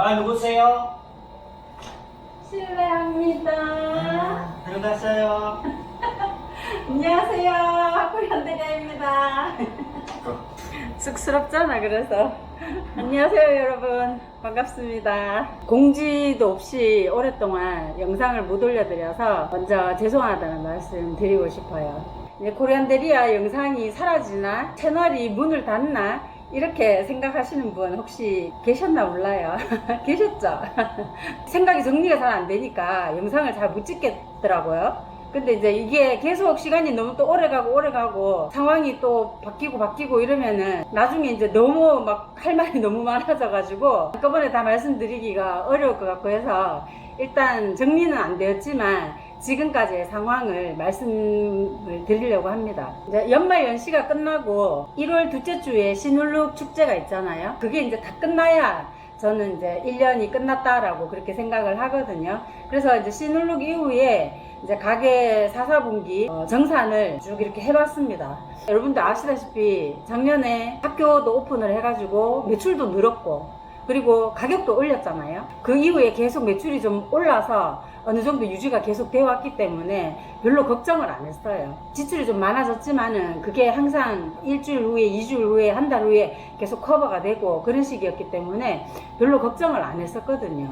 아, 누구세요? 실례합니다. 들어갔어요. 안녕하세요. 학구현대가입니다. 쑥스럽잖아, 그래서. 안녕하세요, 여러분. 반갑습니다. 공지도 없이 오랫동안 영상을 못 올려드려서 먼저 죄송하다는 말씀 드리고 싶어요. 이제 코리안데리아 영상이 사라지나? 채널이 문을 닫나? 이렇게 생각하시는 분 혹시 계셨나 몰라요. 계셨죠? 생각이 정리가 잘 안 되니까 영상을 잘 못 찍겠더라고요. 근데 이제 이게 계속 시간이 너무 또 오래가고 상황이 또 바뀌고 이러면은 나중에 이제 너무 막 할 말이 너무 많아져가지고 한꺼번에 다 말씀드리기가 어려울 것 같고 해서 일단 정리는 안 되었지만 지금까지의 상황을 말씀을 드리려고 합니다. 이제 연말 연시가 끝나고 1월 둘째 주에 신울룩 축제가 있잖아요. 그게 이제 다 끝나야 저는 이제 1년이 끝났다라고 그렇게 생각을 하거든요. 그래서 이제 신울룩 이후에 이제 가게 4, 4분기 정산을 쭉 이렇게 해봤습니다. 여러분들 아시다시피 작년에 학교도 오픈을 해가지고 매출도 늘었고 그리고 가격도 올렸잖아요. 그 이후에 계속 매출이 좀 올라서 어느 정도 유지가 계속 되어 왔기 때문에 별로 걱정을 안 했어요. 지출이 좀 많아졌지만은 그게 항상 일주일 후에, 2주일 후에, 한 달 후에 계속 커버가 되고 그런 식이었기 때문에 별로 걱정을 안 했었거든요.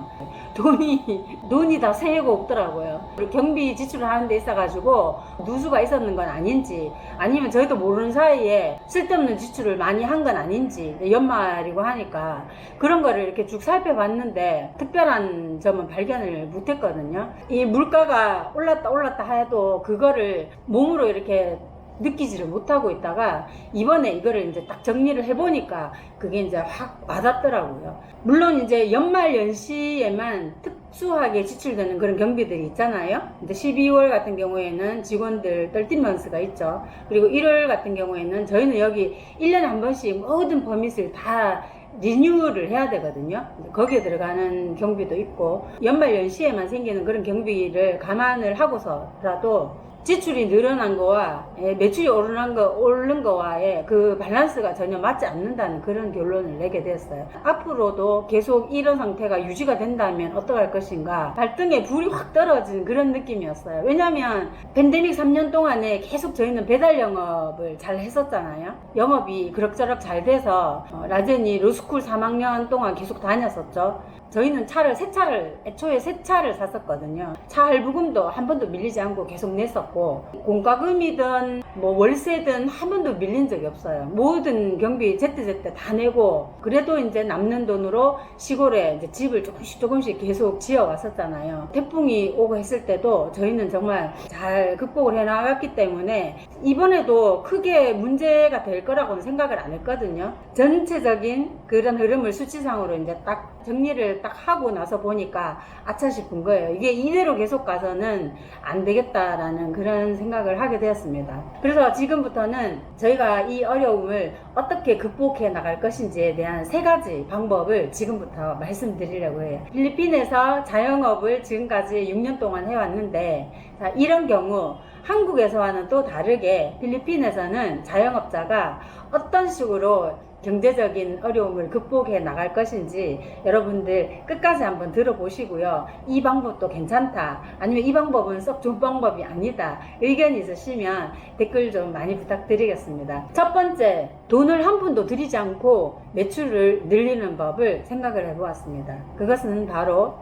돈이 다 새고 없더라고요. 경비 지출을 하는 데 있어가지고 누수가 있었는 건 아닌지 아니면 저희도 모르는 사이에 쓸데없는 지출을 많이 한 건 아닌지 연말이고 하니까 그런 거를 이렇게 쭉 살펴봤는데 특별한 점은 발견을 못했거든요. 이 물가가 올랐다 해도 그거를 몸으로 이렇게 느끼지를 못하고 있다가 이번에 이거를 이제 딱 정리를 해보니까 그게 이제 확 와닿더라고요. 물론 이제 연말 연시에만 특수하게 지출되는 그런 경비들이 있잖아요. 이제 12월 같은 경우에는 직원들 13months가 있죠. 그리고 1월 같은 경우에는 저희는 여기 1년에 한 번씩 모든 퍼밋을 다 리뉴얼을 해야 되거든요. 거기에 들어가는 경비도 있고 연말 연시에만 생기는 그런 경비를 감안을 하고서라도 지출이 늘어난 거와 매출이 오른 거와의 그 밸런스가 전혀 맞지 않는다는 그런 결론을 내게 됐어요. 앞으로도 계속 이런 상태가 유지가 된다면 어떡할 것인가 발등에 불이 확 떨어진 그런 느낌이었어요. 왜냐면 팬데믹 3년 동안에 계속 저희는 배달 영업을 잘 했었잖아요. 영업이 그럭저럭 잘 돼서 라젠이 로스쿨 3학년 동안 계속 다녔었죠. 저희는 애초에 새 차를 샀었거든요. 차 할부금도 한 번도 밀리지 않고 계속 냈었고, 공과금이든 뭐 월세든 한 번도 밀린 적이 없어요. 모든 경비 제때 다 내고, 그래도 이제 남는 돈으로 시골에 이제 집을 조금씩 계속 지어 왔었잖아요. 태풍이 오고 했을 때도 저희는 정말 잘 극복을 해 나갔기 때문에 이번에도 크게 문제가 될 거라고는 생각을 안 했거든요. 전체적인 그런 흐름을 수치상으로 이제 딱 정리를 딱 하고 나서 보니까 아차 싶은 거예요. 이게 이대로 계속 가서는 안 되겠다라는 그런 생각을 하게 되었습니다. 그래서 지금부터는 저희가 이 어려움을 어떻게 극복해 나갈 것인지에 대한 3가지 방법을 지금부터 말씀드리려고 해요. 필리핀에서 자영업을 지금까지 6년 동안 해왔는데 자, 이런 경우 한국에서와는 또 다르게 필리핀에서는 자영업자가 어떤 식으로 경제적인 어려움을 극복해 나갈 것인지 여러분들 끝까지 한번 들어보시고요. 이 방법도 괜찮다 아니면 이 방법은 썩 좋은 방법이 아니다 의견이 있으시면 댓글 좀 많이 부탁드리겠습니다. 첫 번째, 돈을 한 푼도 들이지 않고 매출을 늘리는 법을 생각을 해보았습니다. 그것은 바로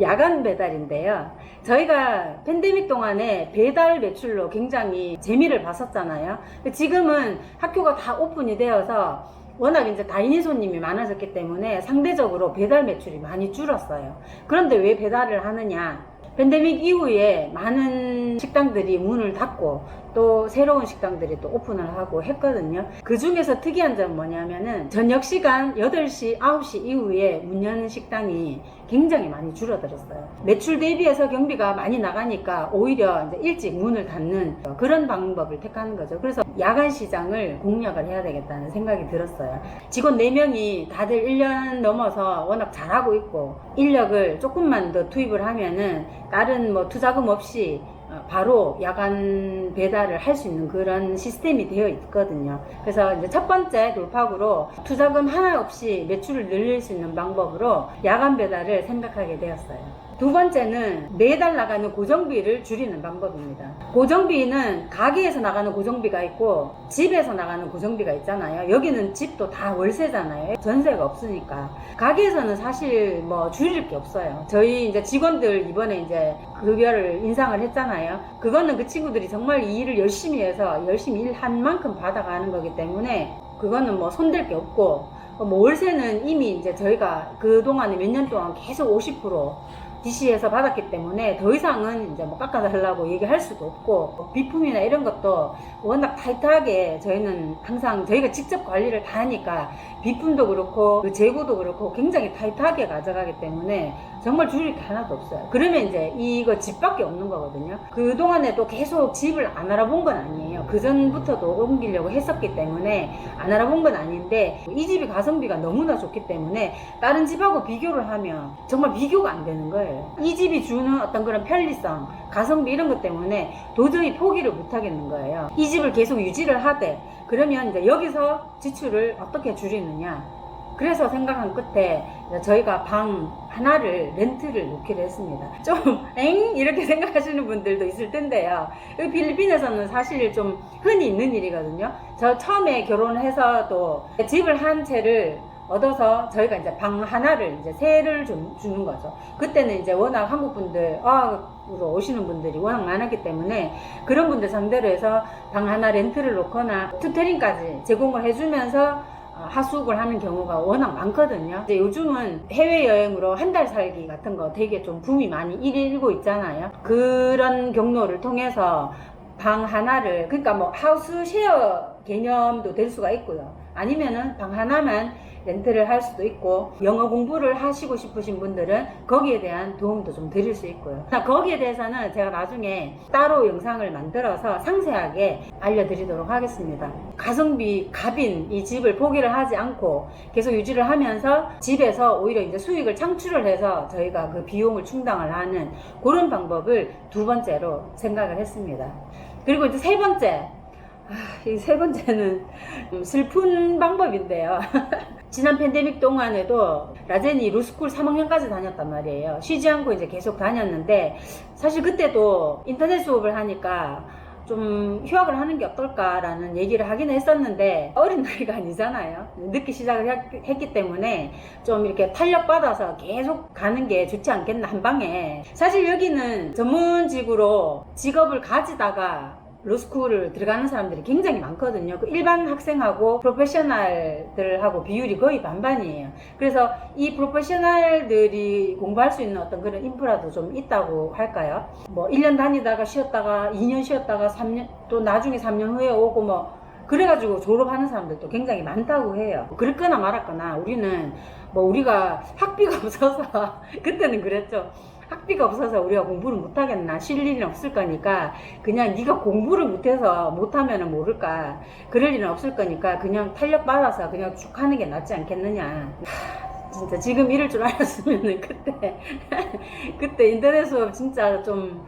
야간 배달인데요. 저희가 팬데믹 동안에 배달 매출로 굉장히 재미를 봤었잖아요. 지금은 학교가 다 오픈이 되어서 워낙 이제 다이닝 손님이 많아졌기 때문에 상대적으로 배달 매출이 많이 줄었어요. 그런데 왜 배달을 하느냐? 팬데믹 이후에 많은 식당들이 문을 닫고 또 새로운 식당들이 또 오픈을 하고 했거든요. 그 중에서 특이한 점은 뭐냐면은 저녁 시간 8시, 9시 이후에 문 여는 식당이 굉장히 많이 줄어들었어요. 매출 대비해서 경비가 많이 나가니까 오히려 이제 일찍 문을 닫는 그런 방법을 택하는 거죠. 그래서 야간 시장을 공략을 해야 되겠다는 생각이 들었어요. 직원 4명이 다들 1년 넘어서 워낙 잘하고 있고 인력을 조금만 더 투입을 하면은 다른 뭐 투자금 없이 바로 야간 배달을 할 수 있는 그런 시스템이 되어 있거든요. 그래서 이제 첫 번째 돌파구로 투자금 하나 없이 매출을 늘릴 수 있는 방법으로 야간 배달을 생각하게 되었어요. 두 번째는 매달 나가는 고정비를 줄이는 방법입니다. 고정비는 가게에서 나가는 고정비가 있고 집에서 나가는 고정비가 있잖아요. 여기는 집도 다 월세잖아요. 전세가 없으니까. 가게에서는 사실 뭐 줄일 게 없어요. 저희 이제 직원들 이번에 이제 급여를 인상을 했잖아요. 그거는 그 친구들이 정말 이 일을 열심히 해서 열심히 일한 만큼 받아가는 거기 때문에 그거는 뭐 손댈 게 없고, 뭐 월세는 이미 이제 저희가 그동안에 몇 년 동안 계속 50% DC에서 받았기 때문에 더 이상은 이제 뭐 깎아달라고 얘기할 수도 없고, 비품이나 이런 것도 워낙 타이트하게 저희는 항상 저희가 직접 관리를 다 하니까 비품도 그렇고 그 재고도 그렇고 굉장히 타이트하게 가져가기 때문에 정말 줄일 게 하나도 없어요. 그러면 이제 이거 집밖에 없는 거거든요. 그동안에도 계속 집을 안 알아본 건 아니에요. 그전부터도 옮기려고 했었기 때문에 안 알아본 건 아닌데, 이 집이 가성비가 너무나 좋기 때문에 다른 집하고 비교를 하면 정말 비교가 안 되는 거예요. 이 집이 주는 어떤 그런 편리성, 가성비 이런 것 때문에 도저히 포기를 못 하겠는 거예요. 이 집을 계속 유지를 하되, 그러면 이제 여기서 지출을 어떻게 줄이느냐. 그래서 생각한 끝에 저희가 방 하나를 렌트를 놓기로 했습니다. 좀 이렇게 생각하시는 분들도 있을 텐데요. 여기 필리핀에서는 사실 좀 흔히 있는 일이거든요. 저 처음에 결혼해서도 집을 한 채를 얻어서 저희가 이제 방 하나를 이제 세를 주는 거죠. 그때는 이제 워낙 한국 분들, 으로 오시는 분들이 워낙 많았기 때문에 그런 분들 상대로 해서 방 하나 렌트를 놓거나 투테링까지 제공을 해주면서 하숙을 하는 경우가 워낙 많거든요. 이제 요즘은 해외여행으로 한 달 살기 같은 거 되게 좀 붐이 많이 일고 있잖아요. 그런 경로를 통해서 방 하나를, 그러니까 뭐 하우스 쉐어 개념도 될 수가 있고요. 아니면은 방 하나만 렌트를 할 수도 있고, 영어 공부를 하시고 싶으신 분들은 거기에 대한 도움도 좀 드릴 수 있고요. 거기에 대해서는 제가 나중에 따로 영상을 만들어서 상세하게 알려드리도록 하겠습니다. 가성비 갑인 이 집을 포기를 하지 않고 계속 유지를 하면서 집에서 오히려 이제 수익을 창출을 해서 저희가 그 비용을 충당을 하는 그런 방법을 두 번째로 생각을 했습니다. 그리고 이제 세 번째, 이 세 번째는 슬픈 방법인데요. 지난 팬데믹 동안에도 라젠이 로스쿨 3학년까지 다녔단 말이에요. 쉬지 않고 이제 계속 다녔는데, 사실 그때도 인터넷 수업을 하니까 좀 휴학을 하는 게 어떨까라는 얘기를 하긴 했었는데, 어린 나이가 아니잖아요. 늦게 시작을 했기 때문에 좀 이렇게 탄력받아서 계속 가는 게 좋지 않겠나, 한 방에. 사실 여기는 전문직으로 직업을 가지다가 로스쿨을 들어가는 사람들이 굉장히 많거든요. 그 일반 학생하고 프로페셔널들하고 비율이 거의 반반이에요. 그래서 이 프로페셔널들이 공부할 수 있는 어떤 그런 인프라도 좀 있다고 할까요? 뭐 1년 다니다가 쉬었다가 2년 쉬었다가 3년, 또 나중에 3년 후에 오고 뭐 그래가지고 졸업하는 사람들도 굉장히 많다고 해요. 그랬거나 말았거나 우리는 뭐 우리가 학비가 없어서 그때는 그랬죠. 학비가 없어서 우리가 공부를 못하겠나, 쉴 일은 없을 거니까 그냥 네가 공부를 못해서 못하면 모를까, 그럴 일은 없을 거니까 그냥 탄력받아서 그냥 쭉 하는 게 낫지 않겠느냐. 진짜 지금 이럴 줄 알았으면은 그때 인터넷 수업 진짜 좀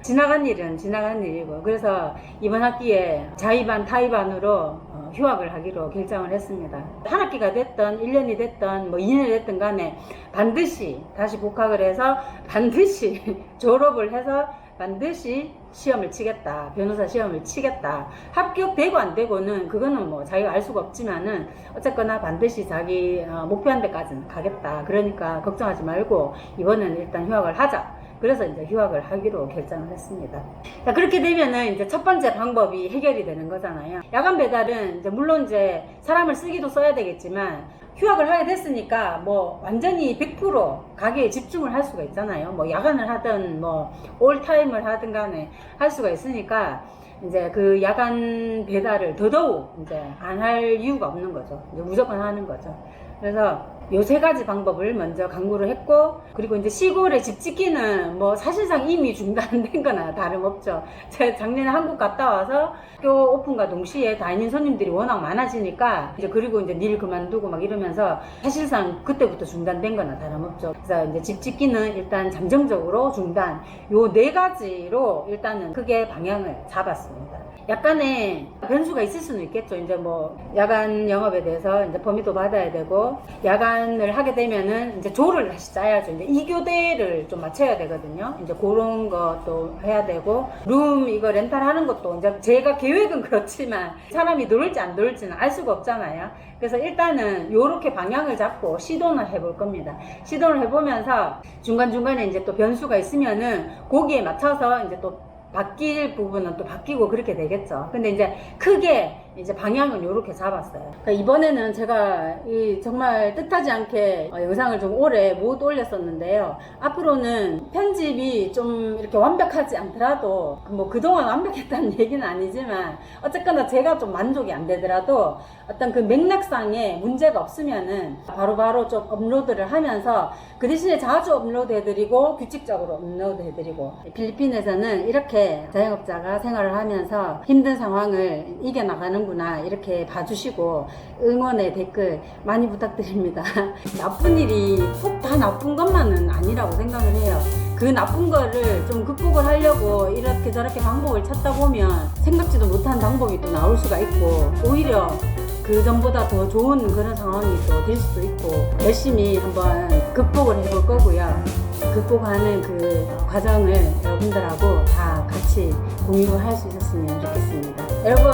지나간 일은 지나간 일이고, 그래서 이번 학기에 자의반 타의반으로 휴학을 하기로 결정을 했습니다. 한 학기가 됐던 1년이 됐던 뭐 2년이 됐든 간에 반드시 다시 복학을 해서 반드시 졸업을 해서 반드시 시험을 치겠다, 변호사 시험을 치겠다. 합격되고 안 되고는 그거는 뭐 자기가 알 수가 없지만은 어쨌거나 반드시 자기 목표한 데까지는 가겠다. 그러니까 걱정하지 말고 이번에는 일단 휴학을 하자. 그래서 이제 휴학을 하기로 결정을 했습니다. 자, 그렇게 되면은 이제 첫 번째 방법이 해결이 되는 거잖아요. 야간 배달은 이제 물론 이제 사람을 쓰기도 써야 되겠지만, 휴학을 하게 됐으니까 뭐 완전히 100% 가게에 집중을 할 수가 있잖아요. 뭐 야간을 하든 뭐 올타임을 하든 간에 할 수가 있으니까 이제 그 야간 배달을 더더욱 이제 안 할 이유가 없는 거죠. 이제 무조건 하는 거죠. 그래서 요 세 가지 방법을 먼저 강구를 했고, 그리고 이제 시골에 집 짓기는 뭐 사실상 이미 중단된 거나 다름없죠. 제가 작년에 한국 갔다 와서 학교 오픈과 동시에 다니는 손님들이 워낙 많아지니까 이제 그리고 이제 일 그만두고 막 이러면서 사실상 그때부터 중단된 거나 다름없죠. 그래서 이제 집 짓기는 일단 잠정적으로 중단, 요 네 가지로 일단은 크게 방향을 잡았습니다. 약간의 변수가 있을 수는 있겠죠. 이제 뭐 야간 영업에 대해서 이제 범위도 받아야 되고, 야간을 하게 되면은 이제 조를 다시 짜야죠. 이제 2교대를 좀 맞춰야 되거든요. 이제 그런 것도 해야 되고, 룸 이거 렌탈하는 것도 이제 제가 계획은 그렇지만 사람이 놀지 안 놀지는 알 수가 없잖아요. 그래서 일단은 요렇게 방향을 잡고 시도는 해볼 겁니다. 시도를 해보면서 중간중간에 이제 또 변수가 있으면은 거기에 맞춰서 이제 또 바뀔 부분은 또 바뀌고 그렇게 되겠죠. 근데 이제 크게 이제 방향은 요렇게 잡았어요. 그러니까 이번에는 제가 정말 뜻하지 않게 영상을 좀 오래 못 올렸었는데요. 앞으로는 편집이 좀 이렇게 완벽하지 않더라도, 뭐 그동안 완벽했다는 얘기는 아니지만 어쨌거나 제가 좀 만족이 안 되더라도 어떤 그 맥락상에 문제가 없으면은 바로바로 좀 업로드를 하면서 그 대신에 자주 업로드 해드리고 규칙적으로 업로드 해드리고, 필리핀에서는 이렇게 자영업자가 생활을 하면서 힘든 상황을 이겨나가는 구나 이렇게 봐주시고 응원의 댓글 많이 부탁드립니다. 나쁜 일이 꼭 다 나쁜 것만은 아니라고 생각을 해요. 그 나쁜 거를 좀 극복을 하려고 이렇게 저렇게 방법을 찾다 보면 생각지도 못한 방법이 또 나올 수가 있고, 오히려 그 전보다 더 좋은 그런 상황이 또 될 수도 있고, 열심히 한번 극복을 해볼 거고요. 극복하는 그 과정을 여러분들하고 다 같이 공유할 수 있었으면 좋겠습니다. 여러분,